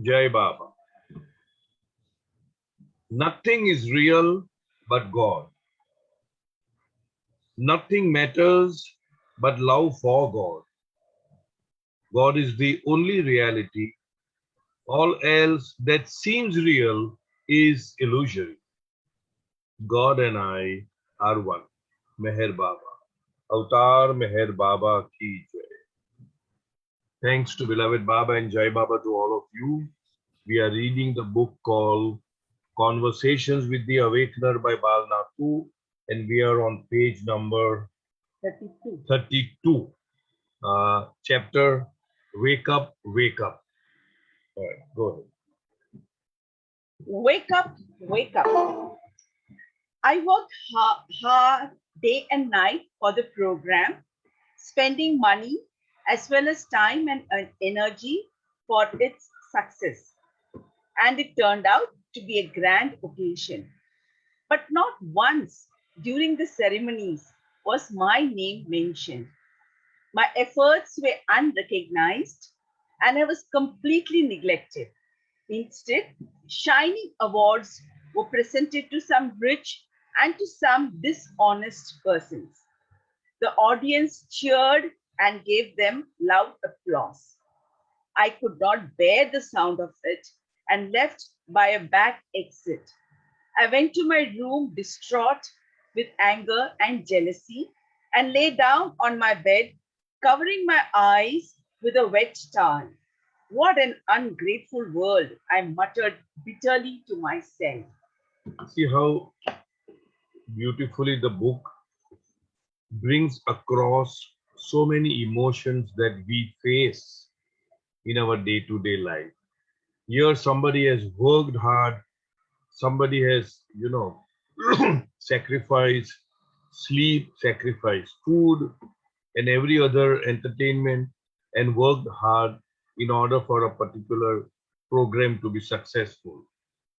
Jai Baba. Nothing is real but God. Nothing matters but love for God. God is the only reality. All else that seems real is illusory. God and I are one. Meher Baba. Avatar Meher Baba ki jai. Thanks to beloved Baba and Jai Baba to all of you. We are reading the book called Conversations with the Awakener by Bal Natu, and we are on page number 32. Chapter Wake Up, Wake Up. All right, go ahead. Wake up, wake up. I worked hard day and night for the program, spending money as well as time and energy for its success. And it turned out to be a grand occasion. But not once during the ceremonies was my name mentioned. My efforts were unrecognized and I was completely neglected. Instead, shining awards were presented to some rich and to some dishonest persons. The audience cheered and gave them loud applause. I could not bear the sound of it and left by a back exit. I went to my room distraught with anger and jealousy and lay down on my bed, covering my eyes with a wet towel. What an ungrateful world, I muttered bitterly to myself. See how beautifully the book brings across so many emotions that we face in our day-to-day life. Here somebody has worked hard, somebody has, sacrificed sleep, sacrificed food and every other entertainment and worked hard in order for a particular program to be successful.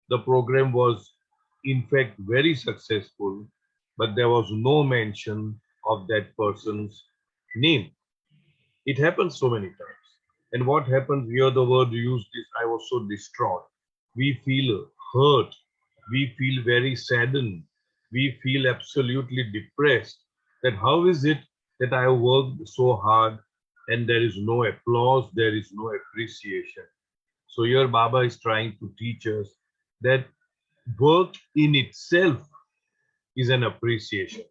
The program was in fact very successful, but there was no mention of that person's name. It happens so many times. And what happens here, the word used is, I was so distraught. We feel hurt. We feel very saddened. We feel absolutely depressed that how is it that I worked so hard and there is no applause, there is no appreciation. So here Baba is trying to teach us that work in itself is an appreciation.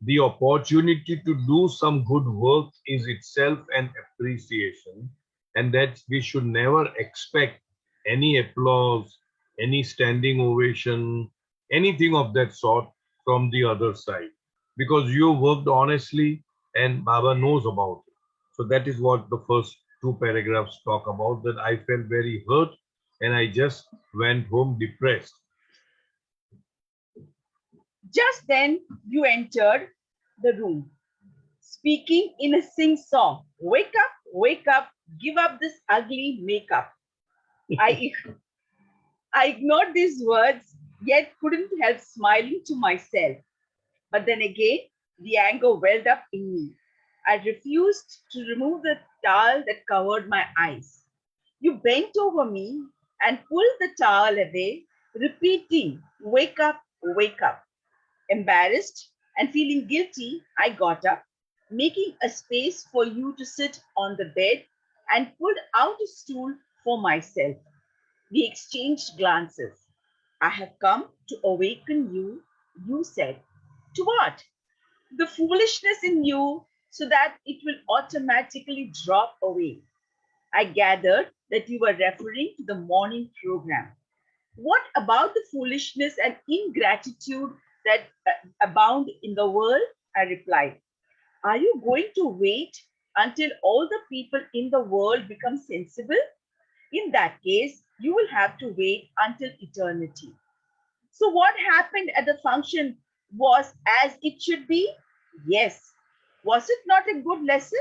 The opportunity to do some good work is itself an appreciation, and that we should never expect any applause, any standing ovation, anything of that sort from the other side, because you worked honestly and Baba knows about it. So that is what the first two paragraphs talk about, that I felt very hurt and I just went home depressed. Just then you entered the room, speaking in a sing-song. Wake up, give up this ugly makeup. I ignored these words, yet couldn't help smiling to myself. But then again, the anger welled up in me. I refused to remove the towel that covered my eyes. You bent over me and pulled the towel away, repeating, wake up, wake up. Embarrassed and feeling guilty, I got up, making a space for you to sit on the bed and pulled out a stool for myself. We exchanged glances. I have come to awaken you, you said. To what? The foolishness in you so that it will automatically drop away. I gathered that you were referring to the morning program. What about the foolishness and ingratitude that abound in the world? I replied. Are you going to wait until all the people in the world become sensible? In that case, you will have to wait until eternity. So, what happened at the function was as it should be? Yes. Was it not a good lesson?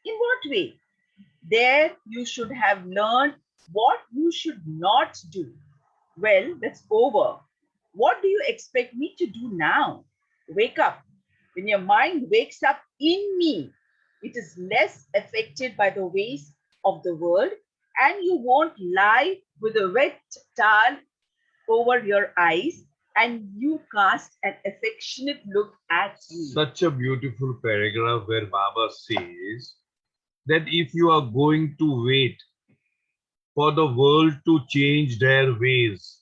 In what way? There you should have learned what you should not do. Well, that's over. What do you expect me to do now? Wake up. When your mind wakes up in me, it is less affected by the ways of the world, and you won't lie with a wet towel over your eyes, and you cast an affectionate look at me. Such a beautiful paragraph where Baba says that if you are going to wait for the world to change their ways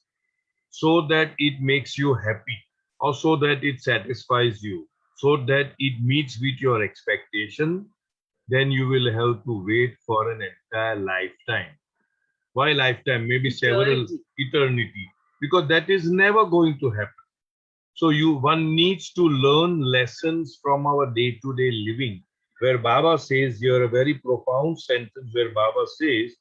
so that it makes you happy, or so that it satisfies you, so that it meets with your expectation, then you will have to wait for an entire lifetime. Why lifetime? Maybe several eternity, because that is never going to happen. So one needs to learn lessons from our day-to-day living, where Baba says here a very profound sentence where Baba says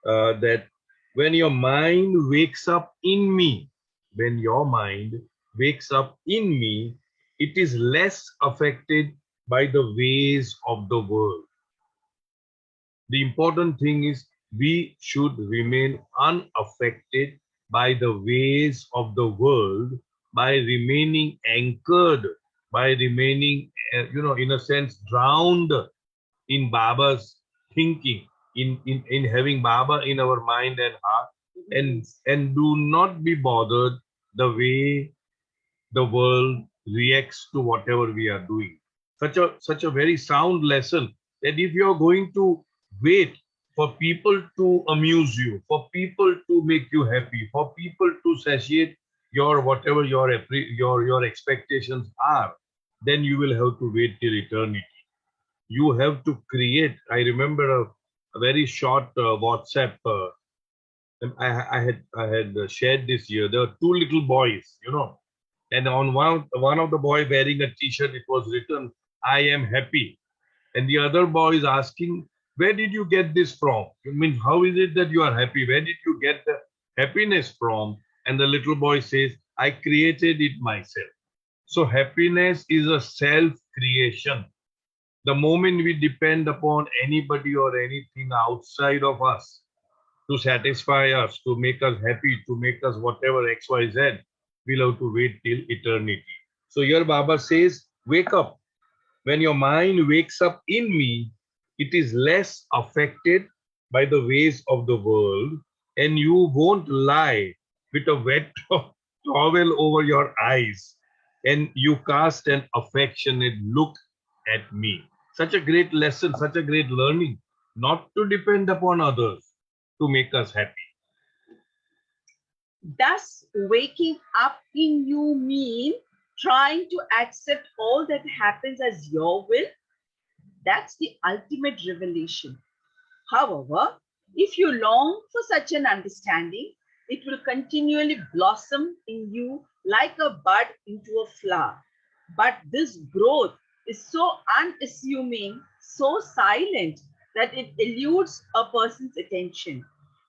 that when your mind wakes up in me, when your mind wakes up in me, it is less affected by the ways of the world. The important thing is we should remain unaffected by the ways of the world, by remaining anchored, by remaining, in a sense, drowned in Baba's thinking, in having Baba in our mind and heart, and do not be bothered the way the world reacts to whatever we are doing. Such a very sound lesson that if you are going to wait for people to amuse you, for people to make you happy, for people to satiate your whatever your expectations are, then you will have to wait till eternity. You have to create. I remember a very short WhatsApp. I had shared this year. There were two little boys, and on one of the boy wearing a T-shirt, it was written, "I am happy," and the other boy is asking, "Where did you get this from? I mean, how is it that you are happy? Where did you get the happiness from?" And the little boy says, "I created it myself." So happiness is a self-creation. The moment we depend upon anybody or anything outside of us to satisfy us, to make us happy, to make us whatever XYZ, we'll have to wait till eternity. So here Baba says, wake up. When your mind wakes up in me, it is less affected by the ways of the world, and you won't lie with a wet towel over your eyes, and you cast an affectionate look at me. Such a great lesson, such a great learning, not to depend upon others to make us happy. Does waking up in you mean trying to accept all that happens as your will? That's the ultimate revelation. However, if you long for such an understanding, it will continually blossom in you like a bud into a flower. But this growth is so unassuming, so silent, that it eludes a person's attention.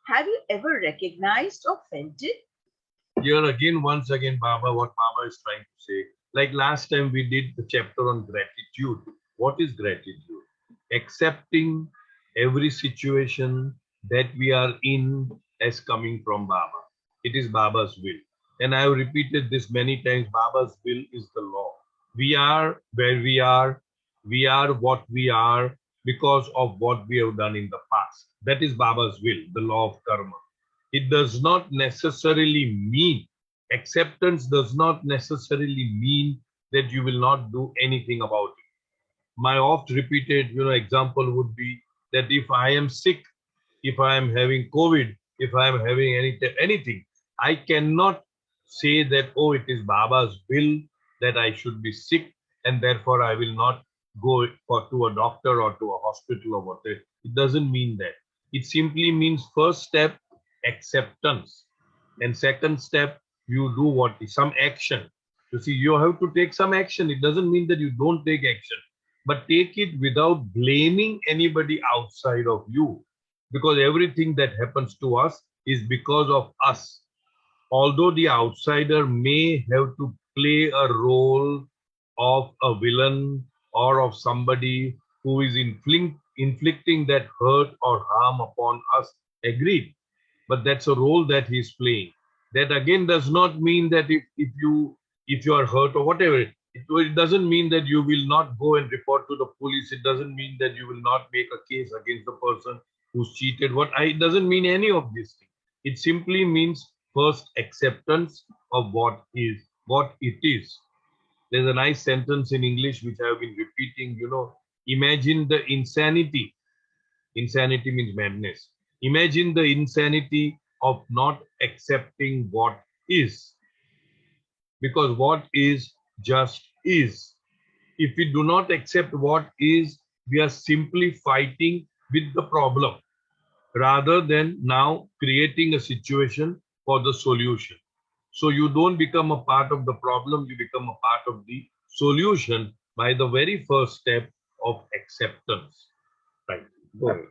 Have you ever recognized or felt it? Here again, once again, what Baba is trying to say. Like last time we did the chapter on gratitude. What is gratitude? Accepting every situation that we are in as coming from Baba. It is Baba's will. And I have repeated this many times. Baba's will is the law. We are where we are. We are what we are because of what we have done in the past. That is Baba's will, the law of karma. It does not necessarily mean, acceptance does not necessarily mean that you will not do anything about it. My oft repeated, example would be that if I am sick, if I am having COVID, if I am having anything, I cannot say that, oh, it is Baba's will that I should be sick and therefore I will not go to a doctor or to a hospital or whatever. It doesn't mean that. It simply means first step, acceptance. And second step, you do what is some action. You see, you have to take some action. It doesn't mean that you don't take action, but take it without blaming anybody outside of you, because everything that happens to us is because of us. Although the outsider may have to play a role of a villain or of somebody who is inflicting that hurt or harm upon us. Agreed. But that's a role that he's playing. That again does not mean that if you are hurt or whatever, it doesn't mean that you will not go and report to the police. It doesn't mean that you will not make a case against the person who's cheated. It doesn't mean any of these things. It simply means first acceptance of what it is. There's a nice sentence in English which I've been repeating, imagine the insanity. Insanity means madness. Imagine the insanity of not accepting what is. Because what is just is. If we do not accept what is, we are simply fighting with the problem rather than now creating a situation for the solution. So you don't become a part of the problem, you become a part of the solution by the very first step of acceptance. Right. Go ahead.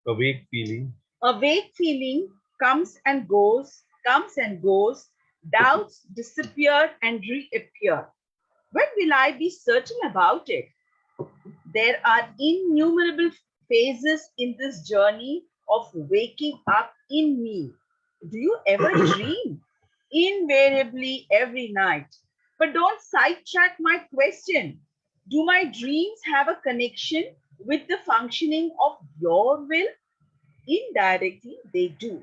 Awake feeling. A vague feeling comes and goes, doubts disappear and reappear. When will I be certain about it? There are innumerable phases in this journey of waking up in me. Do you ever dream? Invariably every night. But don't sidetrack my question. Do my dreams have a connection with the functioning of your will? Indirectly, they do.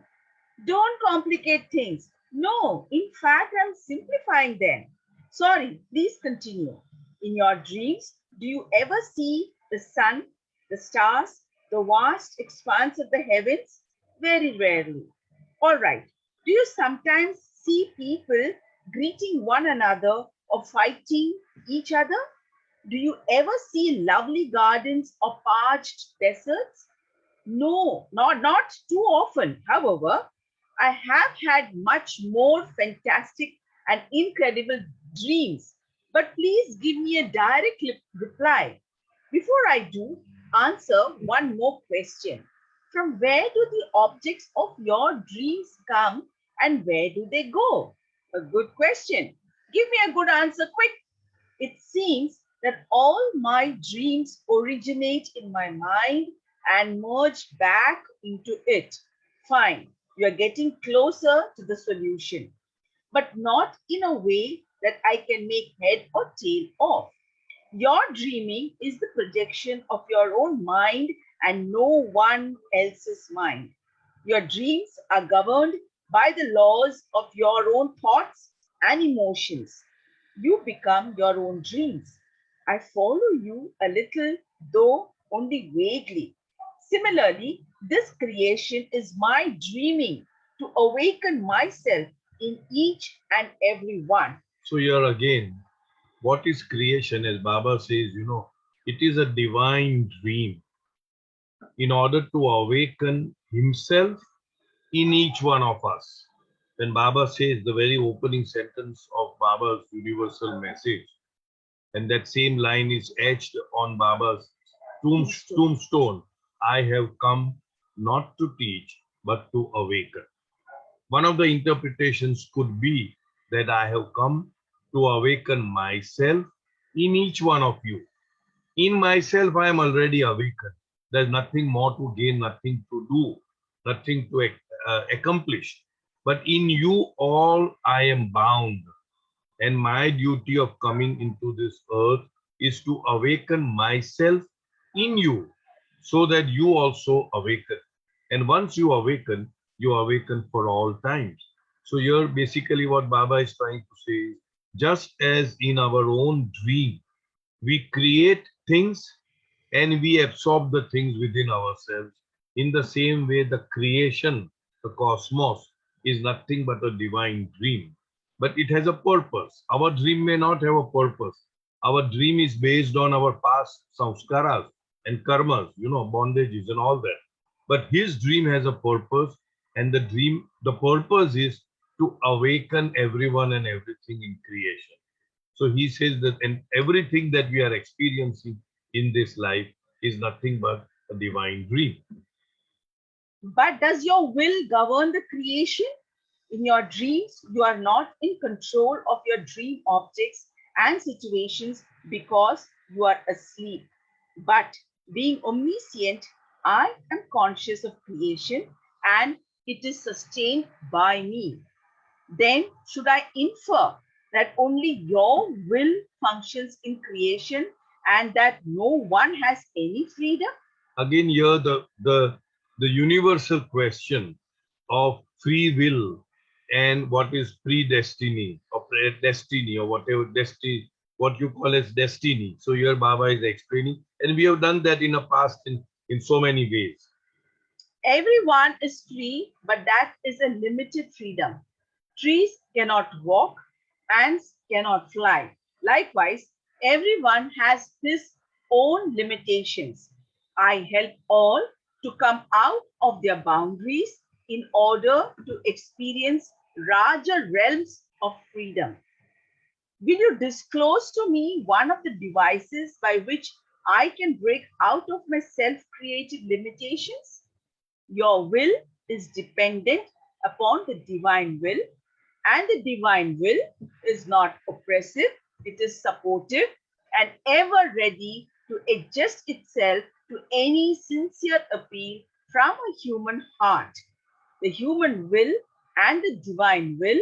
Don't complicate things. No, in fact, I'm simplifying them. Sorry, please continue. In your dreams, do you ever see the sun, the stars, the vast expanse of the heavens? Very rarely. All right. Do you sometimes see people greeting one another or fighting each other? Do you ever see lovely gardens or parched deserts? No, not too often. However, I have had much more fantastic and incredible dreams. But please give me a direct reply. Before I do, answer one more question. From where do the objects of your dreams come and where do they go? A good question. Give me a good answer quick. It seems that all my dreams originate in my mind and merge back into it. Fine, you are getting closer to the solution, but not in a way that I can make head or tail of. Your dreaming is the projection of your own mind and no one else's mind. Your dreams are governed by the laws of your own thoughts and emotions. You become your own dreams. I follow you a little, though only vaguely. Similarly, this creation is my dreaming to awaken myself in each and every one. So here again, what is creation? As Baba says, it is a divine dream in order to awaken himself in each one of us. When Baba says the very opening sentence of Baba's universal message, and that same line is etched on Baba's tombstone, I have come not to teach, but to awaken. One of the interpretations could be that I have come to awaken myself in each one of you. In myself, I am already awakened. There's nothing more to gain, nothing to do, nothing to accomplish. But in you all, I am bound. And my duty of coming into this earth is to awaken myself in you so that you also awaken. And once you awaken for all times. So here basically what Baba is trying to say is, just as in our own dream, we create things and we absorb the things within ourselves. In the same way, the creation, the cosmos, is nothing but a divine dream. But it has a purpose. Our dream may not have a purpose. Our dream is based on our past samskaras and karmas, bondages and all that. But his dream has a purpose, and the purpose is to awaken everyone and everything in creation. So he says that, and everything that we are experiencing in this life is nothing but a divine dream. But does your will govern the creation? In your dreams, you are not in control of your dream objects and situations because you are asleep. But being omniscient, I am conscious of creation and it is sustained by me. Then should I infer that only your will functions in creation and that no one has any freedom? Again, here the universal question of free will and what is predestiny or destiny or whatever destiny, what you call as destiny. So here Baba is explaining, and we have done that in the past in so many ways. Everyone is free, but that is a limited freedom. Trees cannot walk, ants cannot fly. Likewise, everyone has his own limitations. I help all to come out of their boundaries in order to experience larger realms of freedom. Will you disclose to me one of the devices by which I can break out of my self created limitations? Your will is dependent upon the divine will, and the divine will is not oppressive, it is supportive and ever ready to adjust itself to any sincere appeal from a human heart. The human will and the divine will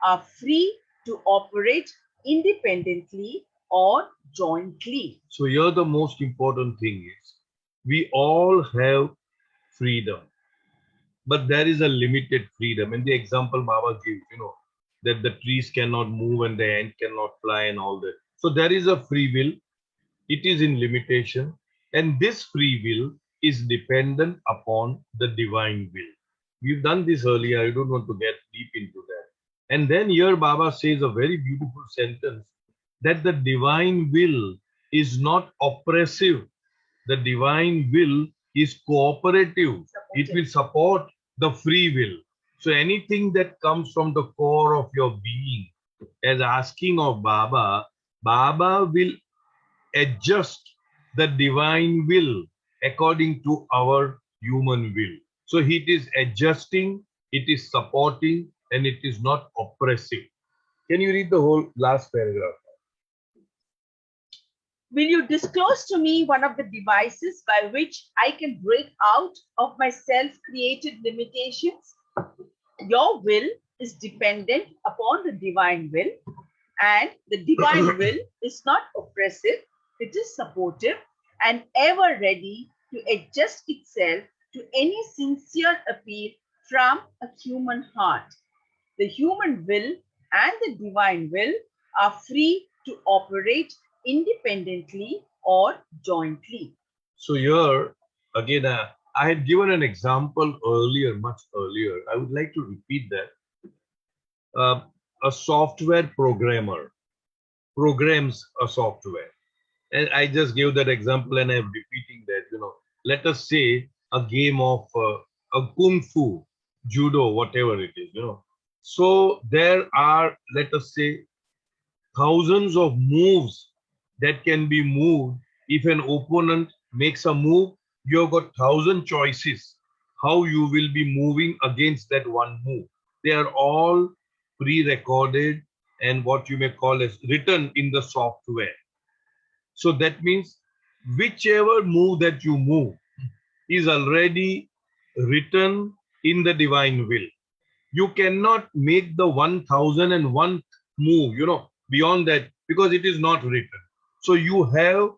are free to operate independently or jointly. So here the most important thing is we all have freedom, but there is a limited freedom. And the example Baba gives, that the trees cannot move and the ant cannot fly and all that. So there is a free will. It is in limitation, and this free will is dependent upon the divine will. We've done this earlier. I don't want to get deep into that. And then here Baba says a very beautiful sentence that the divine will is not oppressive. The divine will is cooperative. It will support the free will. So anything that comes from the core of your being, as asking of Baba, Baba will adjust the divine will according to our human will. So it is adjusting, it is supporting, and it is not oppressive. Can you read the whole last paragraph? Will you disclose to me one of the devices by which I can break out of my self created limitations? Your will is dependent upon the divine will, and the divine will is not oppressive, it is supportive and ever ready to adjust itself to any sincere appeal from a human heart. The human will and the divine will are free to operate independently or jointly. So here, again, I had given an example earlier, much earlier. I would like to repeat that. A software programmer programs a software. And I just gave that example and I'm repeating that, let us say a game of a kung fu, judo, whatever it is, So there are, let us say, thousands of moves that can be moved. If an opponent makes a move, you've got 1,000 choices how you will be moving against that one move. They are all pre-recorded and what you may call as written in the software. So that means whichever move that you move is already written in the divine will. You cannot make the 1,001th move, beyond that because it is not written. So you have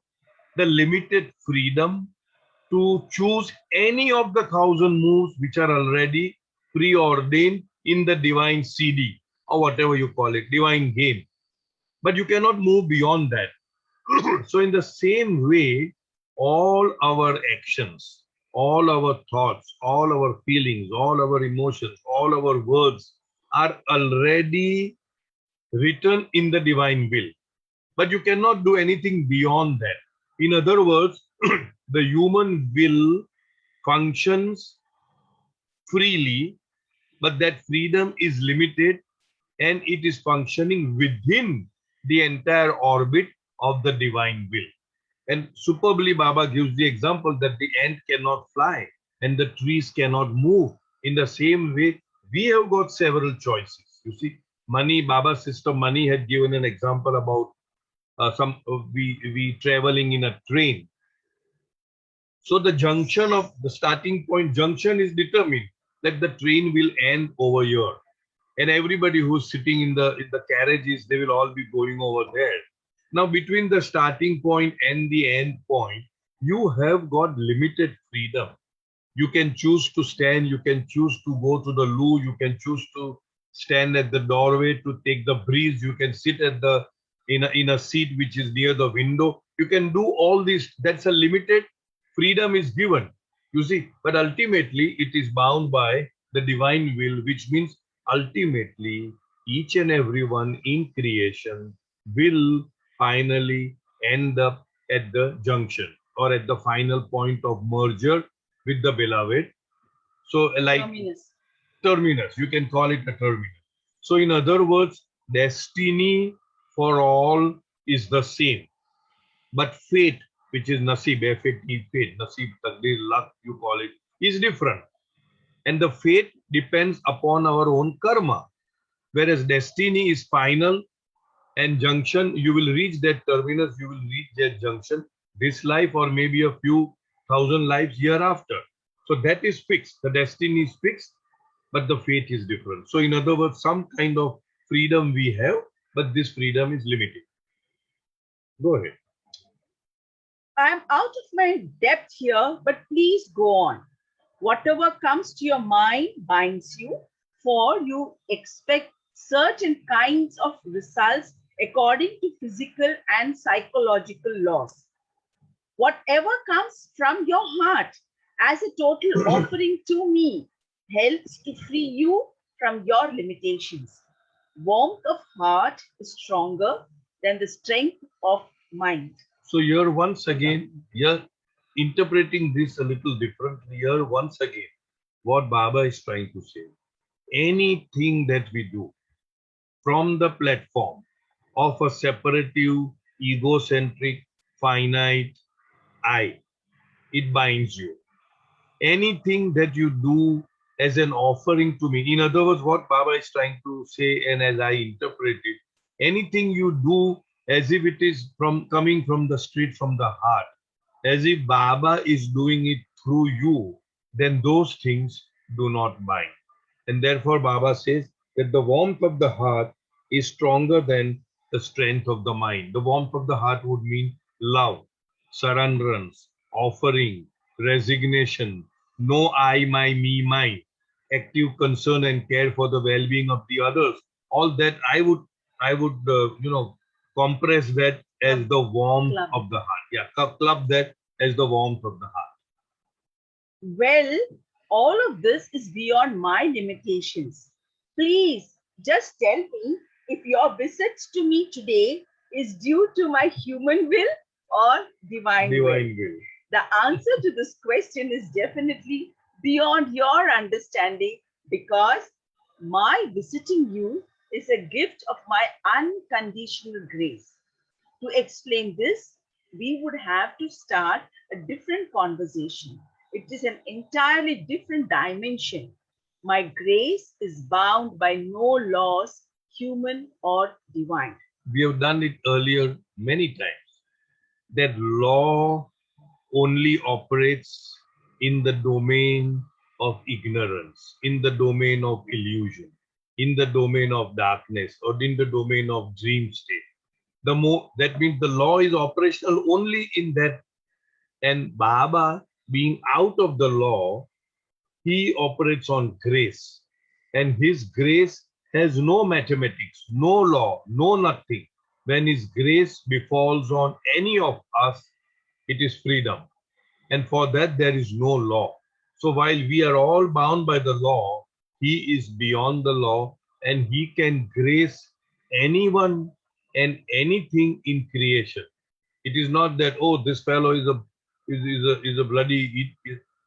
the limited freedom to choose any of the 1,000 moves which are already preordained in the divine CD or whatever you call it, divine game. But you cannot move beyond that. So in the same way, all our actions, all our thoughts, all our feelings, all our emotions, all our words are already written in the divine will. But you cannot do anything beyond that. In other words, the human will functions freely, but that freedom is limited and it is functioning within the entire orbit of the divine will. And superbly, Baba gives the example that the ant cannot fly and the trees cannot move. In the same way, we have got several choices. You see, Mani, Baba's sister Mani had given an example about we traveling in a train. So the junction of the starting point junction is determined that the train will end over here, and everybody who's sitting in the carriages, they will all be going over there. Now between the starting point and the end point, you have got limited freedom. You can choose to stand, you can choose to go to the loo, you can choose to stand at the doorway to take the breeze, you can sit at the in a seat which is near the window. You can do all this. That's a limited freedom is given, you see, but ultimately it is bound by the divine will, which means ultimately each and everyone in creation will finally end up at the junction or at the final point of merger with the beloved. So, like Terminus. terminus, you can call it a terminus. So, in other words, destiny for all is the same, but fate, which is nasib, F-A-T, fate, nasib, takdir, luck, you call it, is different. And the fate depends upon our own karma, whereas destiny is final and junction, you will reach that terminus, you will reach that junction this life or maybe a few thousand lives hereafter. So that is fixed. The destiny is fixed, but the fate is different. So, in other words, some kind of freedom we have, but this freedom is limited. Go ahead. I'm out of my depth here, but please go on. Whatever comes to your mind binds you, for you expect certain kinds of results according to physical and psychological laws. Whatever comes from your heart as a total offering to me helps to free you from your limitations. Warmth of heart is stronger than the strength of mind. So, here once again, you're interpreting this a little differently. Here once again, what Baba is trying to say, anything that we do from the platform of a separative, egocentric, finite I, it binds you. Anything that you do as an offering to me, in other words, what Baba is trying to say, and as I interpret it, anything you do as if it is from coming from the street, from the heart, as if Baba is doing it through you, then those things do not bind. And therefore, Baba says that the warmth of the heart is stronger than the strength of the mind. The warmth of the heart would mean love, surrenderance, offering, resignation, no I, my, me, mine, active concern and care for the well-being of the others. All that I would compress that as the warmth Club. of the heart. Yeah, club that as the warmth of the heart. Well, all of this is beyond my limitations. Please just tell me if your visit to me today is due to my human will or divine will. Divine will. The answer to this question is definitely beyond your understanding, because my visiting you is a gift of my unconditional grace. To explain this, we would have to start a different conversation. It is an entirely different dimension. My grace is bound by no laws, human or divine. We have done it earlier many times. That law only operates in the domain of ignorance, in the domain of illusion, in the domain of darkness, or in the domain of dream state. The more that means the law is operational only in that, and Baba being out of the law, he operates on grace, and his grace has no mathematics, no law, no nothing. When his grace befalls on any of us, it is freedom, and for that there is no law. So while we are all bound by the law, he is beyond the law, and he can grace anyone and anything in creation. It is not that, oh, this fellow is a bloody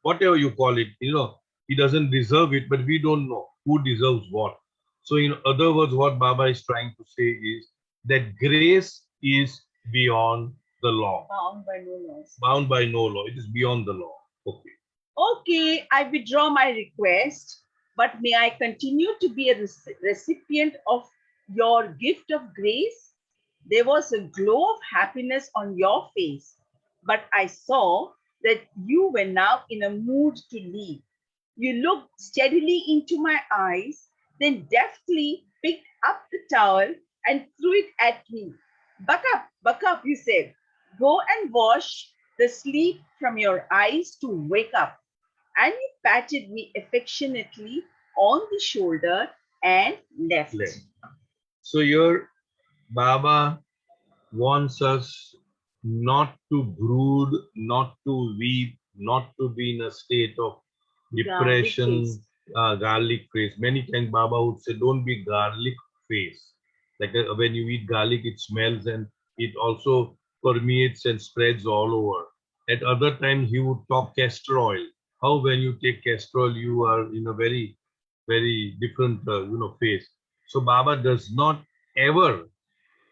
whatever you call it, he doesn't deserve it, but we don't know who deserves what. So in other words, what Baba is trying to say is that grace is beyond the law. Bound by no laws. Bound by no law. It is beyond the law. Okay. Okay, I withdraw my request, but may I continue to be a recipient of your gift of grace? There was a glow of happiness on your face, but I saw that you were now in a mood to leave. You looked steadily into my eyes, then deftly picked up the towel and threw it at me. Buck up, you said. Go and wash the sleep from your eyes to wake up. And you patted me affectionately on the shoulder and left. Left. So your Baba wants us not to brood, not to weep, not to be in a state of depression, garlic face. Many times Baba would say, don't be garlic face. Like when you eat garlic, it smells and it also permeates and spreads all over. At other times, he would talk castor oil. How when you take castor oil, you are in a very, very different, face. So Baba does not ever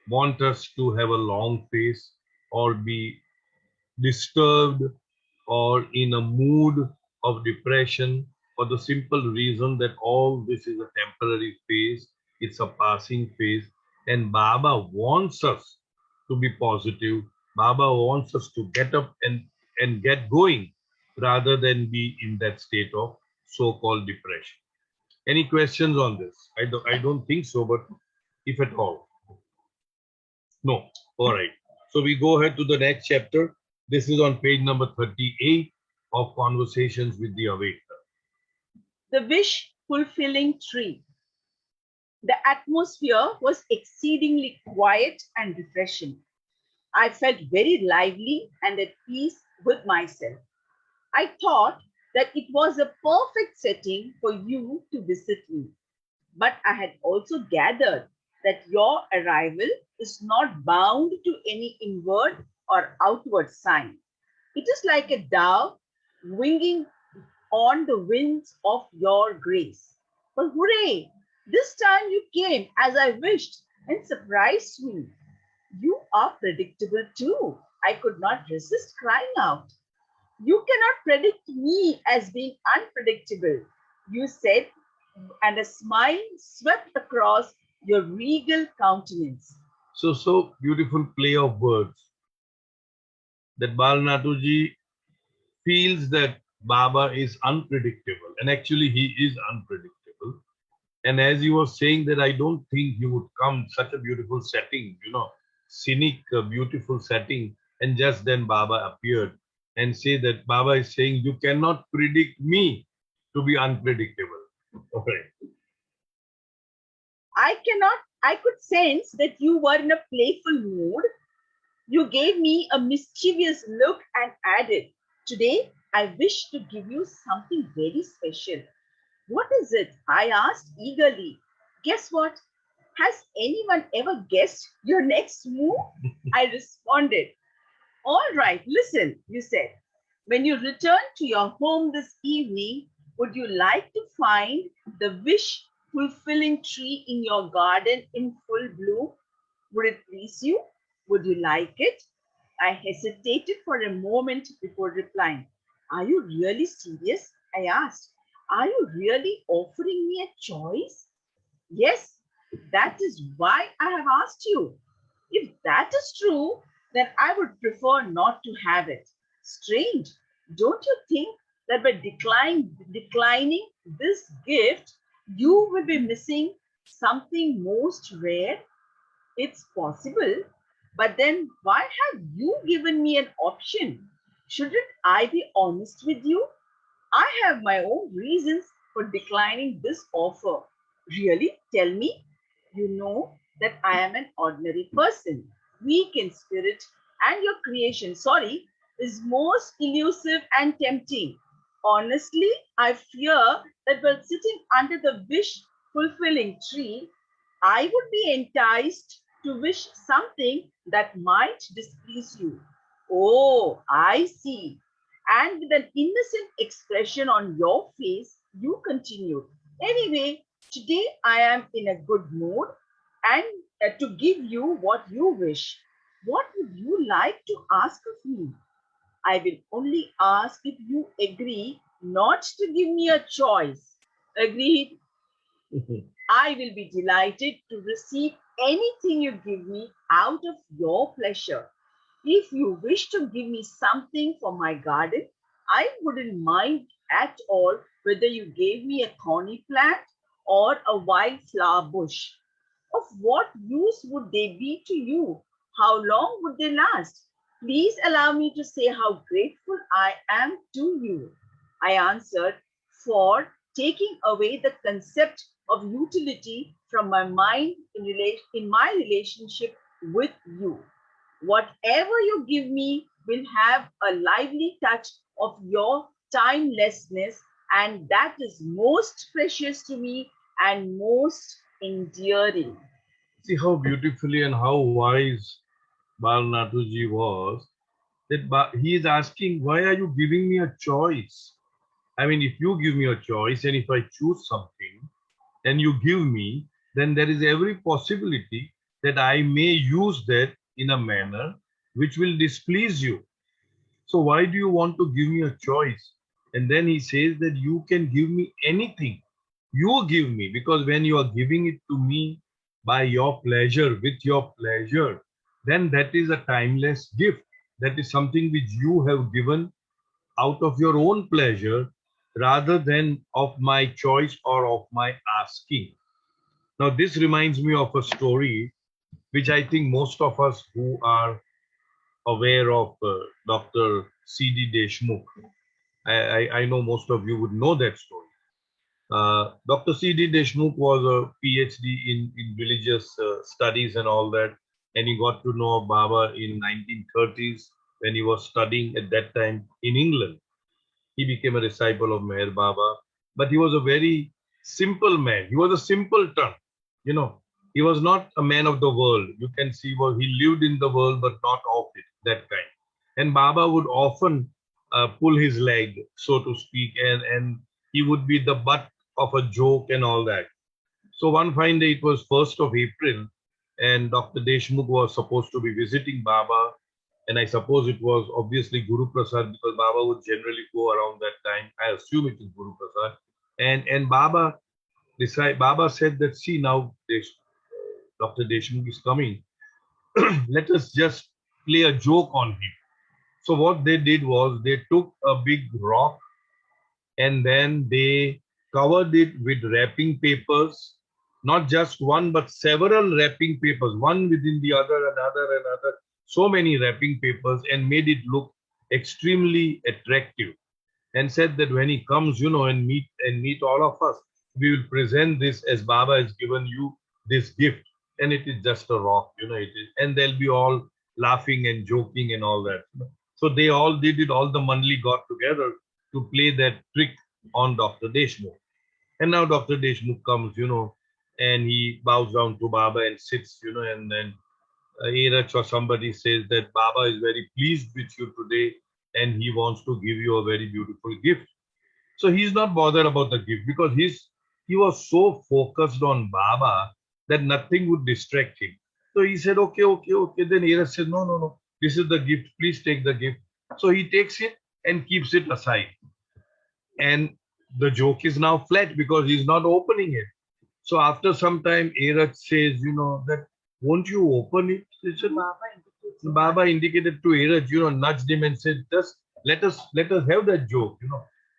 want us to have a long face or be disturbed or in a mood of depression for the simple reason that all this is a temporary phase, it's a passing phase, and Baba wants us to be positive. Baba wants us to get up and get going rather than be in that state of so-called depression. Any questions on this? I don't think so, but if at all. No. All right. So we go ahead to the next chapter. This is on page number 38 of Conversations with the Awakener. The wish fulfilling tree. The atmosphere was exceedingly quiet and refreshing. I felt very lively and at peace with myself. I thought that it was a perfect setting for you to visit me. But I had also gathered that your arrival is not bound to any inward or outward sign. It is like a dove winging on the wings of your grace. But hooray! This time you came as I wished and surprised me. You are predictable too. I could not resist crying out. You cannot predict me as being unpredictable, you said, and a smile swept across your regal countenance. So beautiful play of words that Bal Natu ji feels that Baba is unpredictable, and actually he is unpredictable. And as he was saying that I don't think he would come such a beautiful setting, scenic, beautiful setting, and just then Baba appeared and say that Baba is saying you cannot predict me to be unpredictable. Okay. I could sense that you were in a playful mood. You gave me a mischievous look and added, today I wish to give you something very special. What is it? I asked eagerly. Guess what? Has anyone ever guessed your next move? I responded. All right, listen, you said. When you return to your home this evening, would you like to find the wish fulfilling tree in your garden in full bloom? Would it please you? Would you like it? I hesitated for a moment before replying. Are you really serious? I asked. Are you really offering me a choice? Yes, that is why I have asked you. If that is true, then I would prefer not to have it. Strange, don't you think that by declining this gift, you will be missing something most rare? It's possible, but then why have you given me an option? Shouldn't I be honest with you? I have my own reasons for declining this offer. Really? Tell me. You know that I am an ordinary person, weak in spirit, and your creation, sorry, is most elusive and tempting. Honestly, I fear that while sitting under the wish fulfilling tree, I would be enticed to wish something that might displease you. Oh, I see. And with an innocent expression on your face, you continued. Anyway, today I am in a good mood and to give you what you wish. What would you like to ask of me? I will only ask if you agree not to give me a choice. Agreed? I will be delighted to receive anything you give me out of your pleasure. If you wish to give me something for my garden, I wouldn't mind at all whether you gave me a thorny plant or a wild flower bush. Of what use would they be to you? How long would they last? Please allow me to say how grateful I am to you. I answered, for taking away the concept of utility from my mind in my relationship with you. Whatever you give me will have a lively touch of your timelessness, and that is most precious to me and most endearing. See how beautifully and how wise Bal Natuji was. That he is asking, why are you giving me a choice? I mean, if you give me a choice and if I choose something and you give me, then there is every possibility that I may use that in a manner which will displease you. So why do you want to give me a choice? And then he says that you can give me anything. You give me, because when you are giving it to me by your pleasure, with your pleasure, then that is a timeless gift. That is something which you have given out of your own pleasure rather than of my choice or of my asking. Now, this reminds me of a story which I think most of us who are aware of Dr. C.D. Deshmukh, I know most of you would know that story. Dr. C.D. Deshmukh was a PhD in religious studies and all that, and he got to know Baba in 1930s when he was studying at that time in England. He became a disciple of Meher Baba, but he was a very simple man. He was a simpleton, you know. He was not a man of the world. You can see, well, he lived in the world, but not of it, that kind. And Baba would often pull his leg, so to speak, and he would be the butt of a joke and all that. So one fine day, it was 1st of April, and Dr. Deshmukh was supposed to be visiting Baba. And I suppose it was obviously Guru Prasad because Baba would generally go around that time. I assume it is Guru Prasad. And Baba said that, see now, Dr. Deshmukh is coming. Let us just play a joke on him. So what they did was they took a big rock and then they covered it with wrapping papers, not just one, but several wrapping papers, one within the other, another, so many wrapping papers, and made it look extremely attractive. And said that when he comes, and meet all of us, we will present this as Baba has given you this gift, and it is just a rock, it is, and they'll be all laughing and joking and all that. So they all did it. All the Mandli got together to play that trick on Dr. Deshmukh. And now Dr. Deshmukh comes, and he bows down to Baba and sits, and then Irach or somebody says that Baba is very pleased with you today and he wants to give you a very beautiful gift. So he's not bothered about the gift because he was so focused on Baba that nothing would distract him. So he said, okay, okay, okay. Then Irach said, no, no, no, this is the gift. Please take the gift. So he takes it and keeps it aside. And the joke is now flat because he's not opening it. So after some time, Irach says, that won't you open it? He said, Baba indicated to Iraj, nudged him and said, just let us have that joke.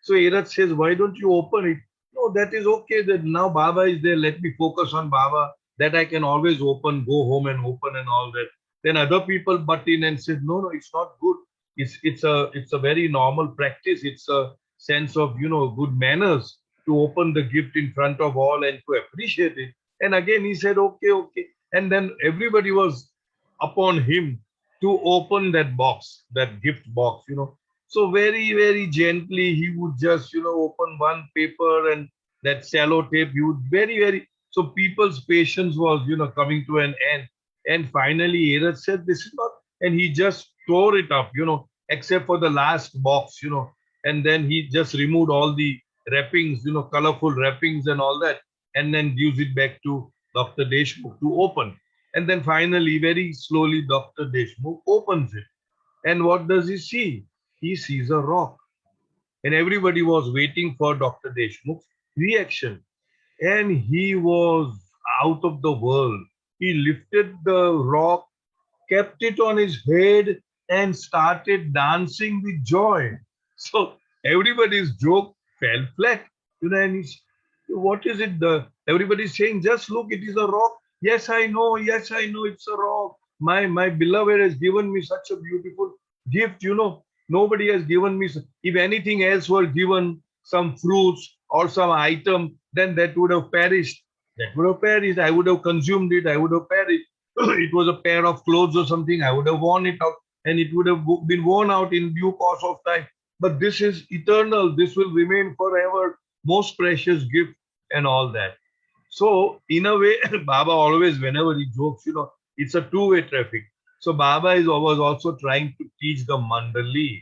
So Iraj says, why don't you open it? No, that is okay. That now Baba is there. Let me focus on Baba. That I can always open, go home and open and all that. Then other people butt in and said, no, no, it's not good. It's a very normal practice. It's a sense of good manners to open the gift in front of all and to appreciate it. And again he said, okay, okay. And then everybody was upon him to open that box, that gift box. So very, very gently, he would just, open one paper and that sellotape, he would very, very, so people's patience was, coming to an end. And finally, Erad said, this is not, and he just tore it up, except for the last box. And then he just removed all the wrappings, colorful wrappings and all that, and then gives it back to Dr. Deshmukh to open. And then finally, very slowly, Dr. Deshmukh opens it. And what does he see? He sees a rock. And everybody was waiting for Dr. Deshmukh's reaction. And he was out of the world. he lifted the rock, kept it on his head, and started dancing with joy. So everybody's joke fell flat. And he's, what is it? Everybody's saying, just look, it is a rock. Yes, I know, it's a rock. My beloved has given me such a beautiful gift. Nobody has given me. If anything else were given, some fruits or some item, then that would have perished. That would have perished. I would have consumed it. I would have perished. It was a pair of clothes or something, I would have worn it out and it would have been worn out in due course of time. But this is eternal. This will remain forever. Most precious gift and all that. So, in a way, Baba always, whenever he jokes, it's a two-way traffic. So, Baba was also trying to teach the Mandali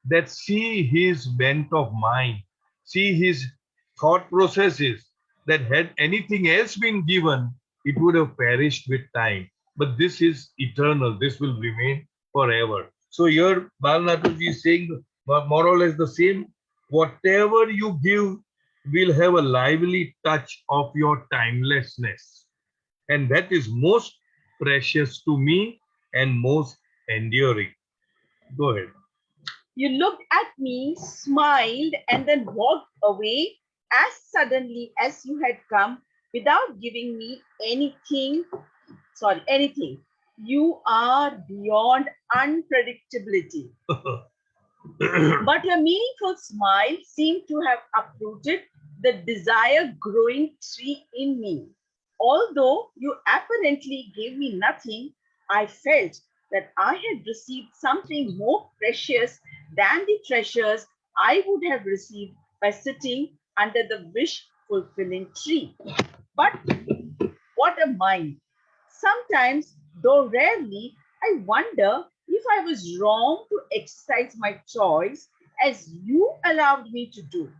that see his bent of mind, see his thought processes, that had anything else been given, it would have perished with time. But this is eternal, this will remain forever. So here Bal Natu is saying more or less the same. Whatever you give will have a lively touch of your timelessness. And that is most precious to me and most enduring. Go ahead. You looked at me, smiled, and then walked away as suddenly as you had come without giving me anything. You are beyond unpredictability. But your meaningful smile seemed to have uprooted the desire growing tree in me. Although you apparently gave me nothing, I felt that I had received something more precious than the treasures I would have received by sitting under the wish fulfilling tree. But what a mind! Sometimes, though rarely, I wonder if I was wrong to exercise my choice as you allowed me to do.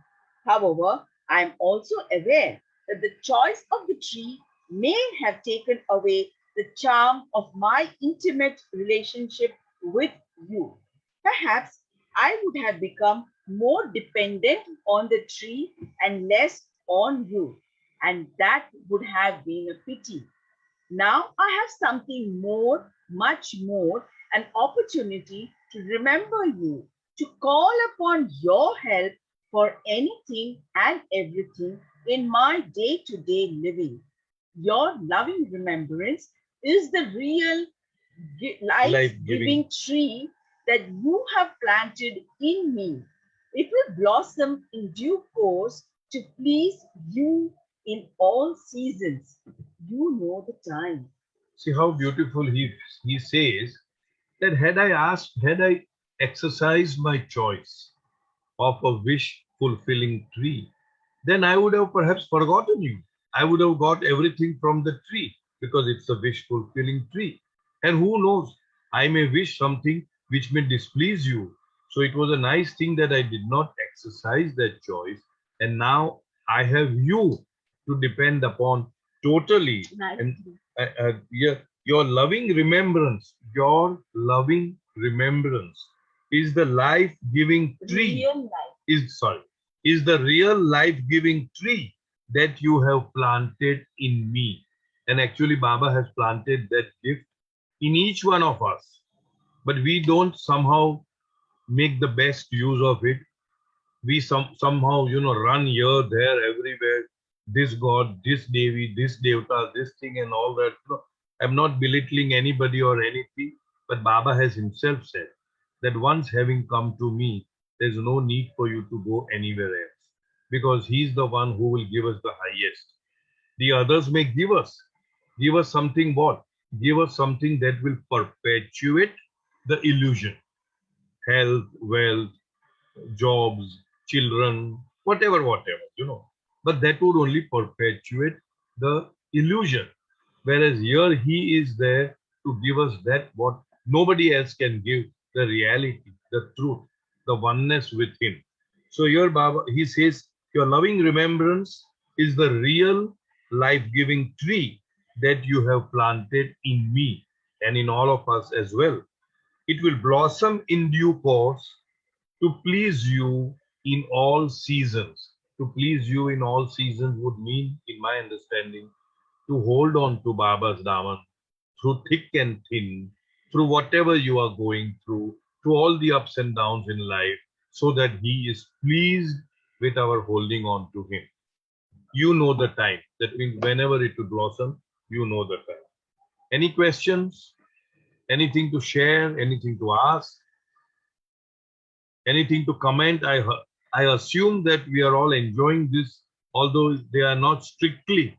However, I am also aware that the choice of the tree may have taken away the charm of my intimate relationship with you. Perhaps I would have become more dependent on the tree and less on you, and that would have been a pity. Now I have something more, much more, an opportunity to remember you, to call upon your help for anything and everything in my day to day living. Your loving remembrance is the real life Life giving giving. tree that you have planted in me. It will blossom in due course to please you in all seasons. You know the time. See how beautiful he says that had I exercised my choice of a wish fulfilling tree, then I would have perhaps forgotten you. I would have got everything from the tree because it's a wish fulfilling tree. And who knows, I may wish something which may displease you. So it was a nice thing that I did not exercise that choice. And now I have you to depend upon totally. And yeah, your loving remembrance is the life giving tree Real life. is the real life-giving tree that you have planted in me. And actually, Baba has planted that gift in each one of us. But we don't somehow make the best use of it. We somehow, run here, there, everywhere. This God, this Devi, this Devta, this thing and all that. I'm not belittling anybody or anything, but Baba has himself said that once having come to me, there's no need for you to go anywhere else because he's the one who will give us the highest. The others may give us something what? Give us something that will perpetuate the illusion, health, wealth, jobs, children, whatever. But that would only perpetuate the illusion. Whereas here he is there to give us that what nobody else can give, the reality, the truth, the oneness with him. So here Baba, he says, your loving remembrance is the real life-giving tree that you have planted in me and in all of us as well. It will blossom in due course to please you in all seasons. To please you in all seasons would mean, in my understanding, to hold on to Baba's Daman through thick and thin, through whatever you are going through all the ups and downs in life, so that He is pleased with our holding on to Him. You know the time. That means whenever it will blossom, you know the time. Any questions? Anything to share? Anything to ask? Anything to comment? I assume that we are all enjoying this, although they are not strictly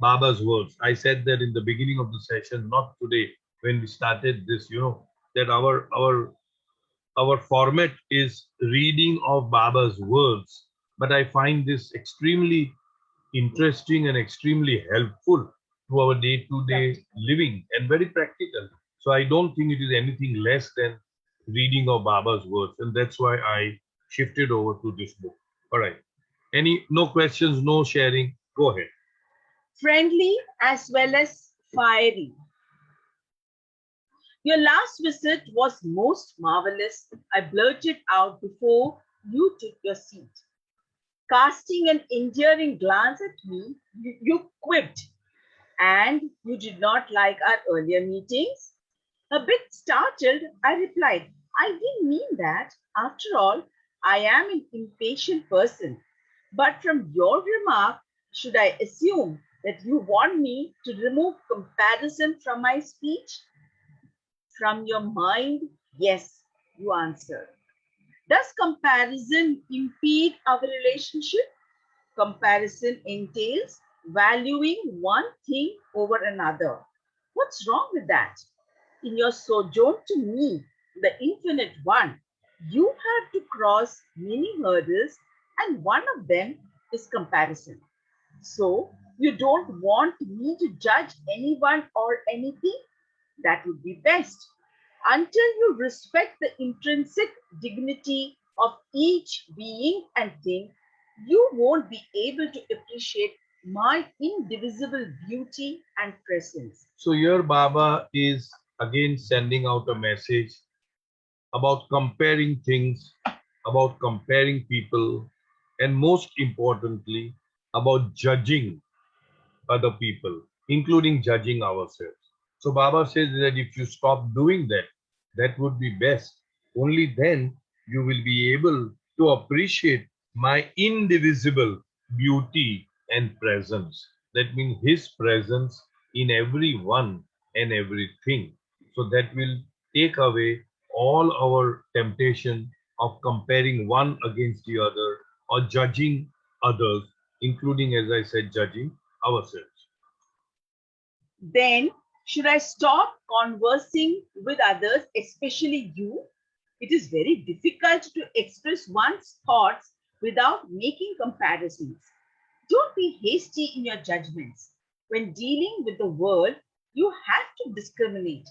Baba's words. I said that in the beginning of the session, not today, when we started this, that our format is reading of Baba's words. But I find this extremely interesting and extremely helpful to our day-to-day living and very practical. So I don't think it is anything less than reading of Baba's words, and that's why I shifted over to this book. All right. No questions, no sharing. Go ahead. Friendly as well as fiery. Your last visit was most marvelous, I blurted out before you took your seat. Casting an endearing glance at me, you quipped, and you did not like our earlier meetings? A bit startled, I replied, I didn't mean that. After all, I am an impatient person. But from your remark, should I assume that you want me to remove comparison from my speech? From your mind? Yes, you answered. Does comparison impede our relationship? Comparison entails valuing one thing over another. What's wrong with that? In your sojourn to me, the infinite one, you have to cross many hurdles, and one of them is comparison. So, you don't want me to judge anyone or anything? That would be best. Until you respect the intrinsic dignity of each being and thing, you won't be able to appreciate my indivisible beauty and presence. So here Baba is again sending out a message about comparing things, about comparing people, and most importantly, about judging other people, including judging ourselves. So Baba says that if you stop doing that, that would be best. Only then you will be able to appreciate my indivisible beauty and presence. That means His presence in everyone and everything. So that will take away all our temptation of comparing one against the other or judging others, including, as I said, judging ourselves. Then, should I stop conversing with others, especially you? It is very difficult to express one's thoughts without making comparisons. Don't be hasty in your judgments. When dealing with the world, you have to discriminate,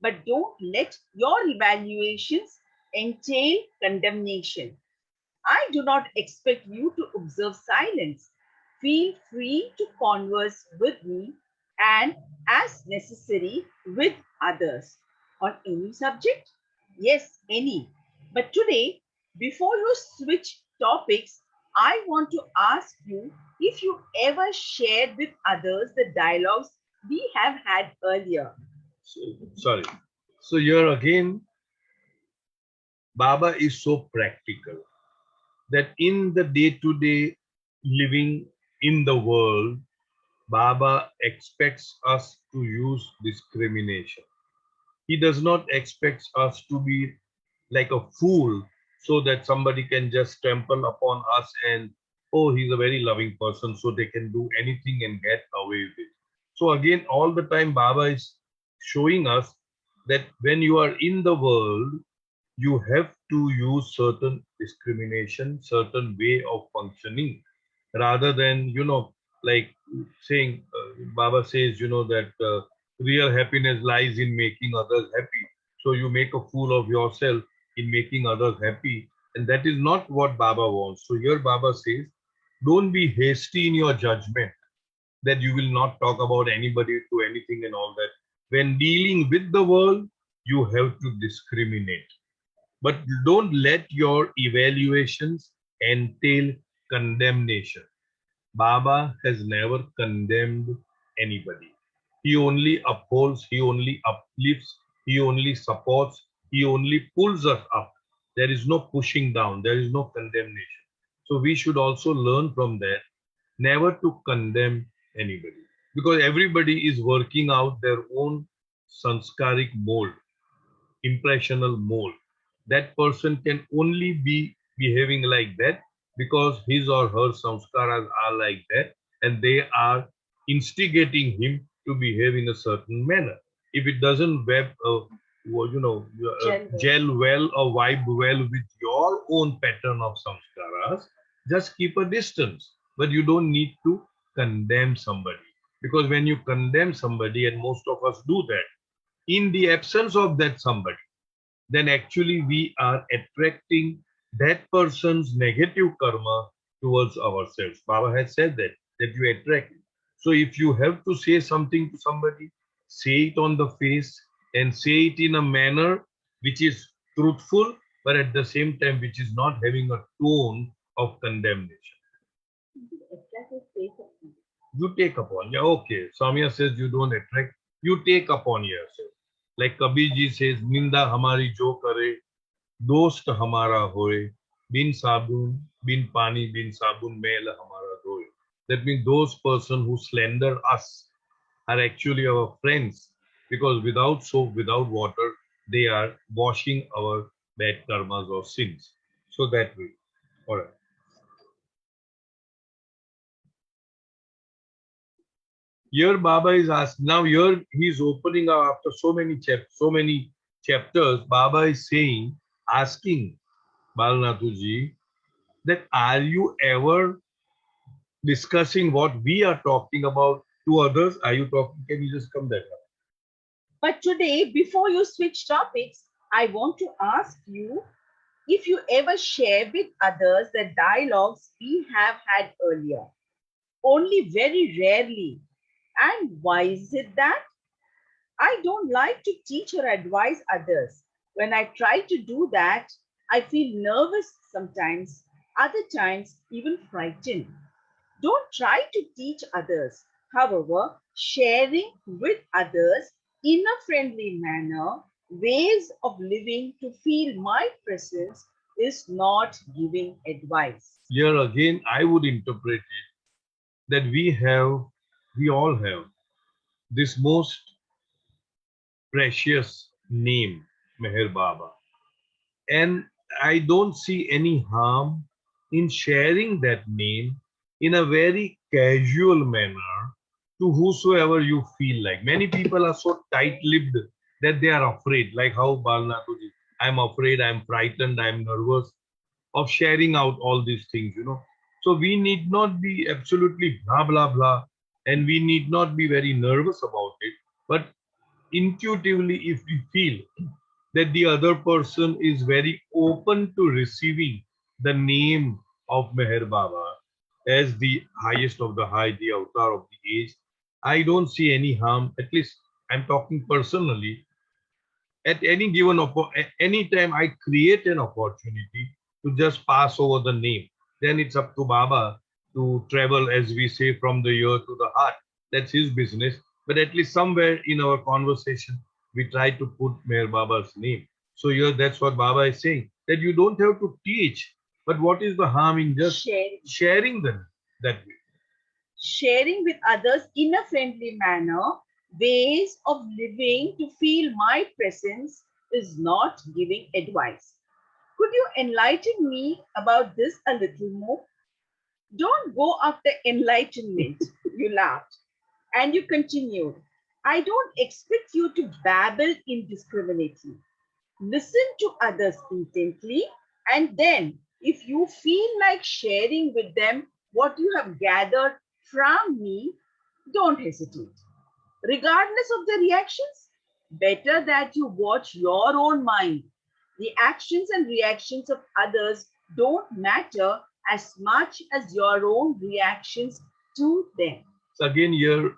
but don't let your evaluations entail condemnation. I do not expect you to observe silence. Feel free to converse with me and, as necessary, with others. On any subject? Yes, any. But today, before you switch topics, I want to ask you if you ever shared with others the dialogues we have had earlier. Sorry. So here again, Baba is so practical that in the day-to-day living in the world, Baba expects us to use discrimination. He does not expect us to be like a fool so that somebody can just trample upon us and, oh, he's a very loving person, so they can do anything and get away with it. So again, all the time, Baba is showing us that when you are in the world, you have to use certain discrimination, certain way of functioning, rather than, like saying, Baba says, that real happiness lies in making others happy. So you make a fool of yourself in making others happy. And that is not what Baba wants. So here Baba says, don't be hasty in your judgment, that you will not talk about anybody to anything and all that. When dealing with the world, you have to discriminate. But don't let your evaluations entail condemnation. Baba has never condemned anybody. He only upholds, he only uplifts, he only supports, he only pulls us up. There is no pushing down, there is no condemnation. So we should also learn from that never to condemn anybody, because everybody is working out their own sanskaric mold, impressional mold. That person can only be behaving like that because his or her samskaras are like that, and they are instigating him to behave in a certain manner. If it doesn't gel well or vibe well with your own pattern of samskaras, just keep a distance. But you don't need to condemn somebody, because when you condemn somebody, and most of us do that, in the absence of that somebody, then actually we are attracting that person's negative karma towards ourselves. Baba has said that you attract it. So if you have to say something to somebody, say it on the face and say it in a manner which is truthful, but at the same time which is not having a tone of condemnation. You take upon, yeah, okay. Samya says you don't attract, you take upon yourself. Like Kabir ji says, Ninda hamari jo kare, दोस्त हमारा होए, bin sabun, bin pani, bin sabun, mail hamara dhoye. That means those person who slander us are actually our friends, because without soap, without water, they are washing our bad karmas or sins. So that way. All right. Here Baba is asked. Now here he is opening up after so many chapters. Baba is saying, asking Bal Natu ji, that are you ever discussing what we are talking about to others? Are you talking? Can you just come there? But today, before you switch topics, I want to ask you if you ever share with others the dialogues we have had earlier. Only very rarely. And why is it that? I don't like to teach or advise others. When I try to do that, I feel nervous sometimes, other times, even frightened. Don't try to teach others. However, sharing with others in a friendly manner, ways of living to feel my presence is not giving advice. Here again, I would interpret it that we all have this most precious name, Meher Baba. And I don't see any harm in sharing that name in a very casual manner to whosoever you feel like. Many people are so tight-lipped that they are afraid, like how Bal Natu ji, I'm afraid, I'm frightened, I'm nervous of sharing out all these things. So we need not be absolutely blah, blah, blah, and we need not be very nervous about it. But intuitively, if we feel that the other person is very open to receiving the name of Meher Baba as the highest of the high, the avatar of the age, I don't see any harm. At least I'm talking personally. At any given at any time I create an opportunity to just pass over the name, then it's up to Baba to travel, as we say, from the ear to the heart. That's his business. But at least somewhere in our conversation, we try to put Meher Baba's name. So here, that's what Baba is saying, that you don't have to teach, but what is the harm in just sharing them that way? Sharing with others in a friendly manner, ways of living to feel my presence is not giving advice. Could you enlighten me about this a little more? Don't go after enlightenment, you laughed. And you continued, I don't expect you to babble indiscriminately. Listen to others intently, and then, if you feel like sharing with them what you have gathered from me, don't hesitate. Regardless of the reactions, better that you watch your own mind. The actions and reactions of others don't matter as much as your own reactions to them. So again, here,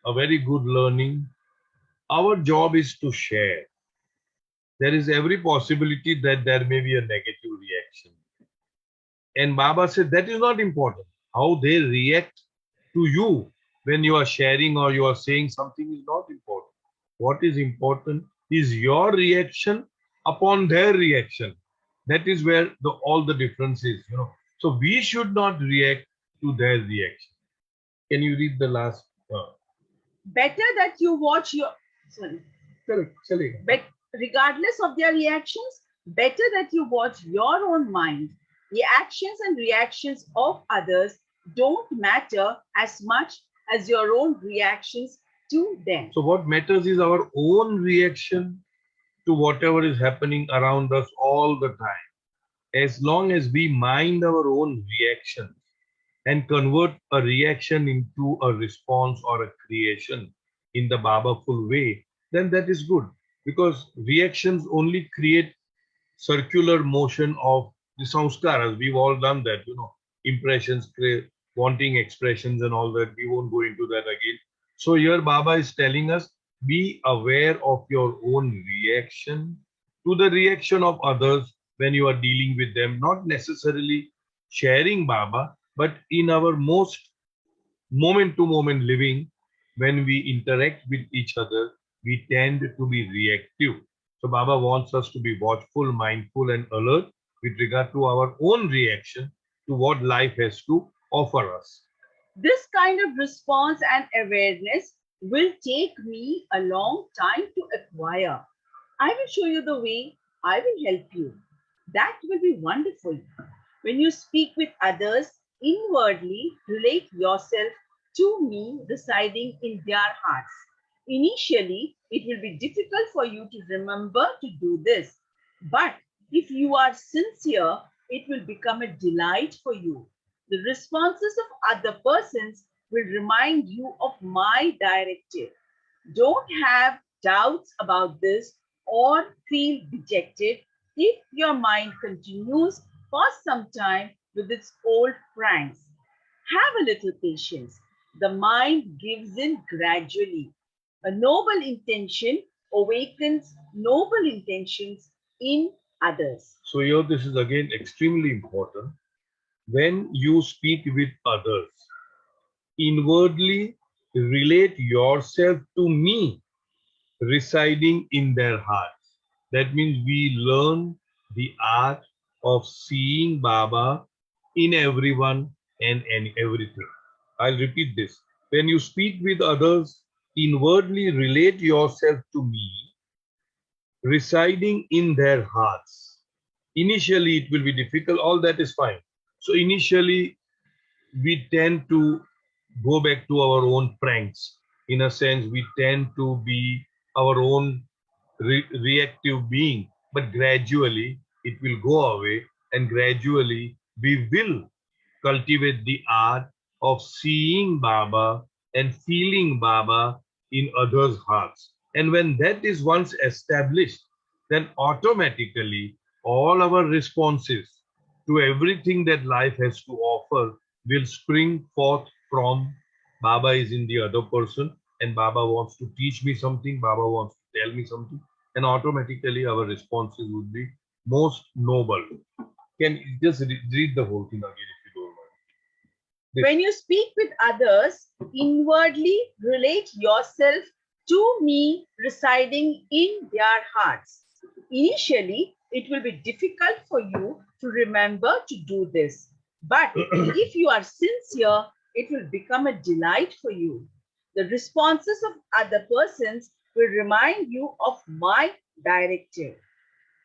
a very good learning. Our job is to share. There is every possibility that there may be a negative reaction. And Baba said that is not important. How they react to you when you are sharing or you are saying something is not important. What is important is your reaction upon their reaction. That is where all the difference is, So we should not react to their reaction. Can you read the last? Better that you watch your sorry. But regardless of their reactions, better that you watch your own mind. The actions and reactions of others don't matter as much as your own reactions to them. So what matters is our own reaction to whatever is happening around us all the time. As long as we mind our own reactions and convert a reaction into a response or a creation in the Baba-ful way, then that is good. Because reactions only create circular motion of the samskaras. We've all done that, impressions, wanting expressions and all that. We won't go into that again. So here Baba is telling us, be aware of your own reaction to the reaction of others when you are dealing with them, not necessarily sharing Baba, but in our most moment to moment living, when we interact with each other, we tend to be reactive. So Baba wants us to be watchful, mindful, and alert with regard to our own reaction to what life has to offer us. This kind of response and awareness will take me a long time to acquire. I will show you the way. I will help you. That will be wonderful. When you speak with others, inwardly relate yourself to me residing in their hearts. Initially, it will be difficult for you to remember to do this. But if you are sincere, it will become a delight for you. The responses of other persons will remind you of my directive. Don't have doubts about this or feel dejected if your mind continues for some time with its old pranks. Have a little patience. The mind gives in gradually. A noble intention awakens noble intentions in others. So here this is again extremely important. When you speak with others, inwardly relate yourself to me residing in their hearts. That means we learn the art of seeing Baba in everyone and everything. I'll repeat this. When you speak with others, inwardly relate yourself to me residing in their hearts. Initially, it will be difficult. All that is fine. So initially, we tend to go back to our own pranks. In a sense, we tend to be our own reactive being, but gradually it will go away, and gradually we will cultivate the art of seeing Baba and feeling Baba in others' hearts. And when that is once established, then automatically all our responses to everything that life has to offer will spring forth from Baba is in the other person, and Baba wants to teach me something, Baba wants to tell me something, and automatically our responses would be most noble. Can you just read the whole thing again if you don't mind? When you speak with others, inwardly relate yourself to me residing in their hearts. Initially, it will be difficult for you to remember to do this. But if you are sincere, it will become a delight for you. The responses of other persons will remind you of my directive.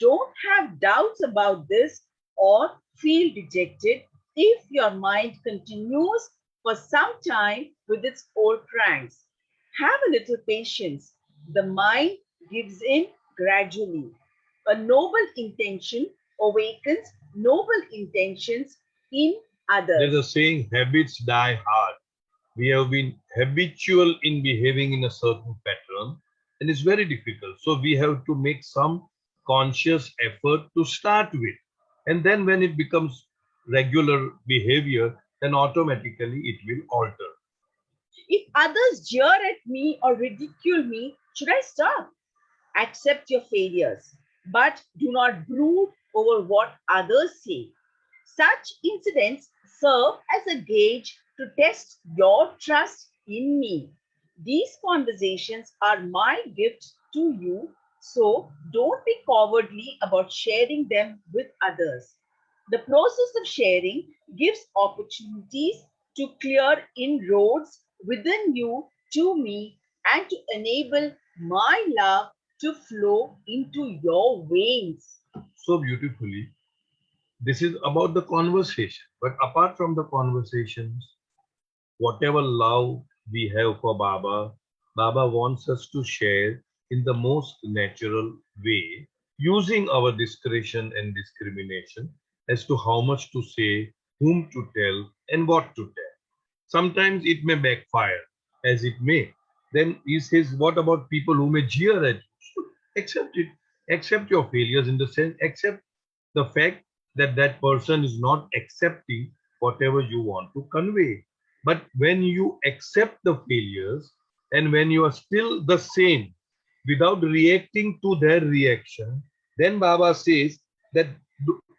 Don't have doubts about this or feel dejected if your mind continues for some time with its old pranks. Have a little patience. The mind gives in gradually. A noble intention awakens noble intentions in others. There's a saying, habits die hard. We have been habitual in behaving in a certain pattern, and it's very difficult. So we have to make some conscious effort to start with. And then when it becomes regular behavior, then automatically it will alter. If others jeer at me or ridicule me, should I stop? Accept your failures, but do not brood over what others say. Such incidents serve as a gauge to test your trust in me. These conversations are my gift to you, so don't be cowardly about sharing them with others. The process of sharing gives opportunities to clear inroads within you to me and to enable my love to flow into your veins. So beautifully. This is about the conversation. But apart from the conversations, whatever love we have for Baba, Baba wants us to share in the most natural way, using our discretion and discrimination as to how much to say, whom to tell, and what to tell. Sometimes it may backfire, as it may. Then he says, what about people who may jeer at you? Accept it. Accept your failures in the sense, accept the fact that that person is not accepting whatever you want to convey. But when you accept the failures and when you are still the same without reacting to their reaction, then Baba says that,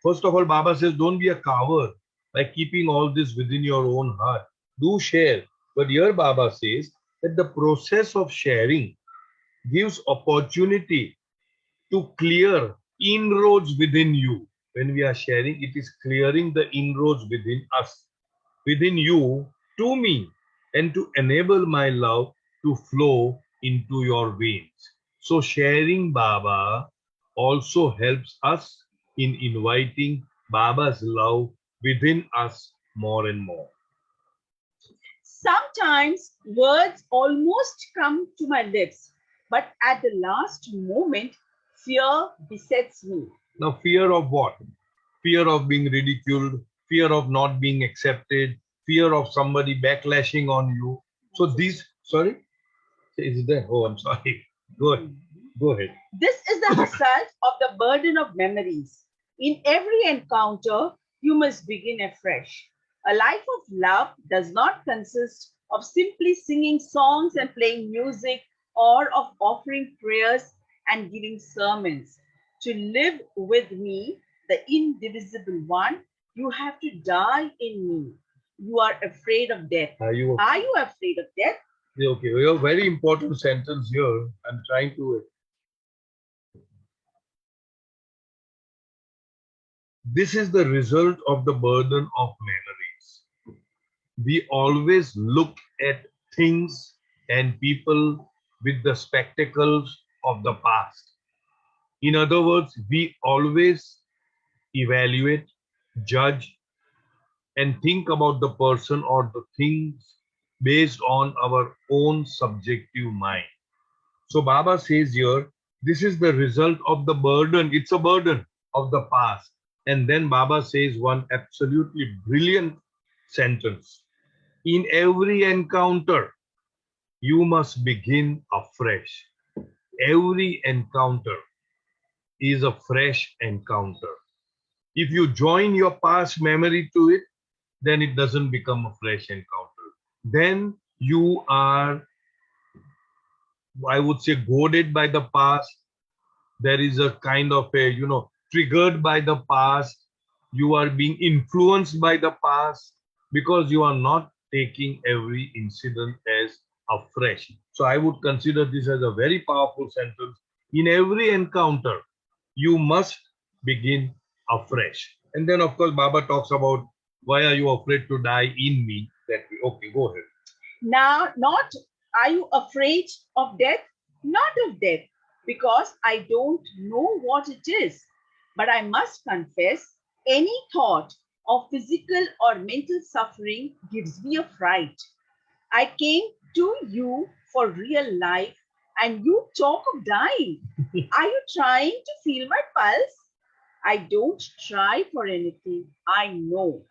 first of all, Baba says, don't be a coward by keeping all this within your own heart. Do share. But here Baba says that the process of sharing gives opportunity to clear inroads within you. When we are sharing, it is clearing the inroads within us, within you, to me, and to enable my love to flow into your veins. So, sharing Baba also helps us in inviting Baba's love within us more and more. Sometimes words almost come to my lips, but at the last moment, fear besets me. Now, fear of what? Fear of being ridiculed, fear of not being accepted, fear of somebody backlashing on you. So these, sorry, is it there? Oh, I'm sorry. Go ahead. Go ahead. This is the result of the burden of memories. In every encounter, you must begin afresh. A life of love does not consist of simply singing songs and playing music or of offering prayers and giving sermons. To live with me, the indivisible one, you have to die in me. You are afraid of death. Are you afraid of death? Yeah, okay, we have a very important sentence here. I'm trying to. This is the result of the burden of memories. We always look at things and people with the spectacles of the past. In other words, we always evaluate, judge, and think about the person or the things based on our own subjective mind. So Baba says here, this is the result of the burden. It's a burden of the past. And then Baba says one absolutely brilliant sentence. In every encounter, you must begin afresh. Every encounter is a fresh encounter. If you join your past memory to it, then it doesn't become a fresh encounter. Then you are, I would say, goaded by the past. There is a kind of a, triggered by the past. You are being influenced by the past because you are not taking every incident as afresh. So I would consider this as a very powerful sentence. In every encounter, you must begin afresh. And then, of course, Baba talks about why are you afraid to die in me? That way. Okay, go ahead. Now, not are you afraid of death? Not of death, because I don't know what it is. But I must confess, any thought of physical or mental suffering gives me a fright. I came to you for real life, and you talk of dying. Are you trying to feel my pulse? I don't try for anything. I know.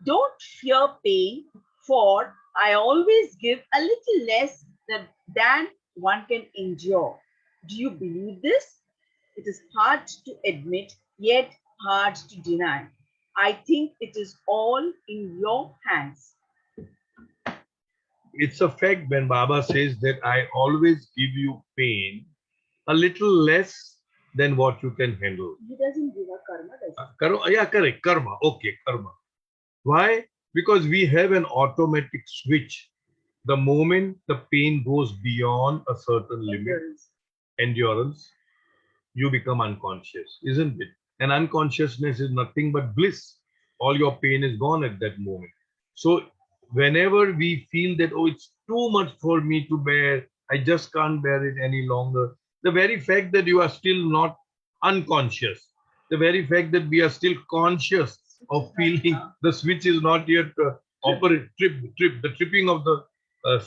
Don't fear pain, for I always give a little less than one can endure. Do you believe this? It is hard to admit, yet hard to deny. I think it is all in your hands. It's a fact when Baba says that I always give you pain a little less than what you can handle. He doesn't give a karma, does he? Karma, yeah, correct. Karma. Okay, karma. Why? Because we have an automatic switch. the moment the pain goes beyond a certain limit, endurance, you become unconscious, isn't it? And unconsciousness is nothing but bliss. All your pain is gone at that moment. So, whenever we feel that, oh, it's too much for me to bear, I just can't bear it any longer, the very fact that you are still not unconscious, the very fact that we are still conscious of feeling the switch is not yet the tripping of the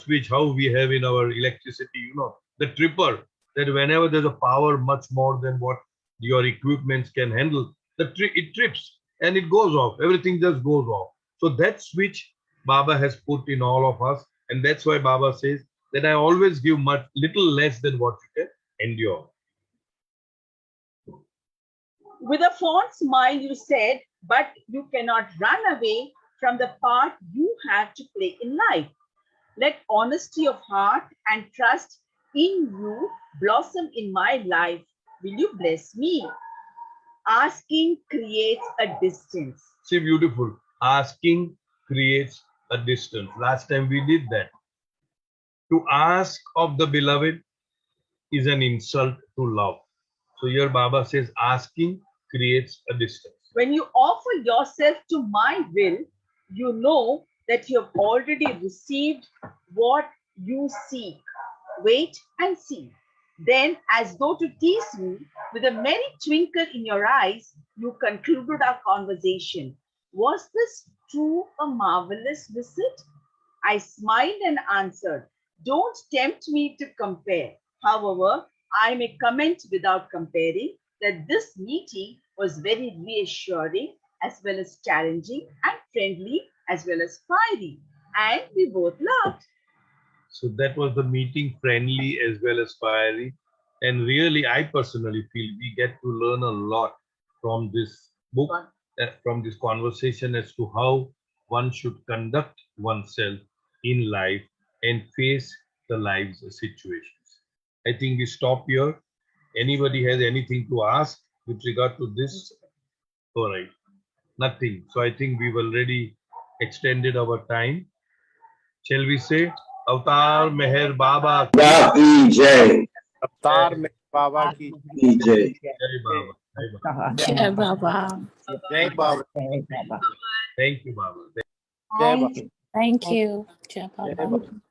switch, how we have in our electricity, the tripper, that whenever there's a power much more than what your equipments can handle, it trips and it goes off. Everything just goes off. So that switch Baba has put in all of us, and that's why Baba says that I always give much little less than what you can endure. With a fond smile, you said, but you cannot run away from the part you have to play in life. Let honesty of heart and trust in you blossom in my life. Will you bless me? Asking creates a distance. See, beautiful. Asking creates a distance. Last time we did that. To ask of the beloved is an insult to love. So here Baba says asking creates a distance. When you offer yourself to my will, you know that you have already received what you seek. Wait and see. Then, as though to tease me, with a merry twinkle in your eyes, you concluded our conversation. Was this true a marvelous visit? I smiled and answered, don't tempt me to compare. However, I may comment without comparing that this meeting was very reassuring as well as challenging and friendly as well as fiery. And we both laughed. So that was the meeting, friendly as well as fiery. And really, I personally feel we get to learn a lot from this book, from this conversation as to how one should conduct oneself in life and face the life's situations. I think we stop here. Anybody has anything to ask with regard to this? All right, nothing. So I think we've already extended our time. Shall we say, Avatar Meher Baba की जय अवतार में बाबा की जय Jai Baba. Jai Baba. Jai Baba. जय बाबा Thank you, Baba. जय बाबा Thank you. Jai जय Baba. बाबा